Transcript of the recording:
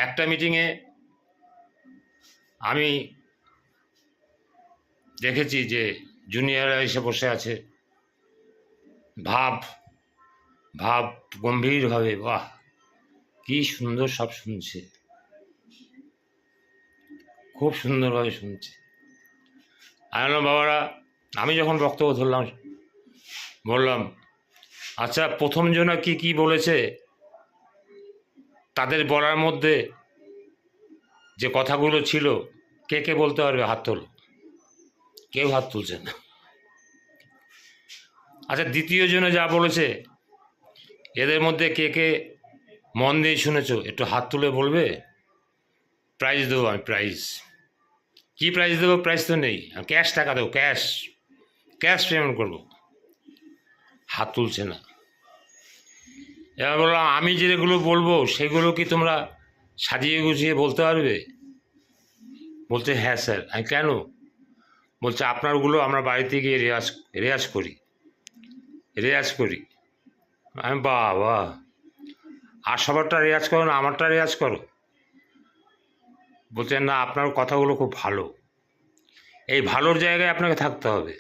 একটা মিটিংয়ে আমি দেখেছি যে জুনিয়ররা এসে বসে আছে, ভাব ভাব গম্ভীরভাবে, বাহ কি সুন্দর সব শুনছে, খুব সুন্দরভাবে শুনছে। আমি বললাম, বাবারা, আমি যখন বক্তব্য ধরলাম বললাম, আচ্ছা প্রথম জনা কি কি বলেছে তাদের বলার মধ্যে যে কথাগুলো ছিল কে কে বলতে পারবে? হাত তোলো। কেউ হাত তুলছে না। আচ্ছা দ্বিতীয় জনে যা বলেছে এদের মধ্যে কে কে মন দিয়ে শুনেছো একটু হাত তুলে বলবে? প্রাইজ দেবো আমি, প্রাইজ। কি প্রাইজ দেবো? প্রাইজ তো নেই, ক্যাশ টাকা দেবো, ক্যাশ ক্যাশ পেমেন্ট করবো। হাত তুলছে না। এবার বললাম, আমি যেগুলো বলবো সেগুলো কি তোমরা সাজিয়ে গুছিয়ে বলতে পারবে? বলতে হ্যাঁ স্যার। আমি কেন? বলছে আপনারগুলো আমরা বাড়িতে গিয়ে রেয়াজ করি। আমি বাবা, আর সবারটা রেয়াজ করো না, আমারটা রেয়াজ করো? বলছেন না, আপনার কথাগুলো খুব ভালো, এই ভালোর জায়গায় আপনাকে থাকতে হবে।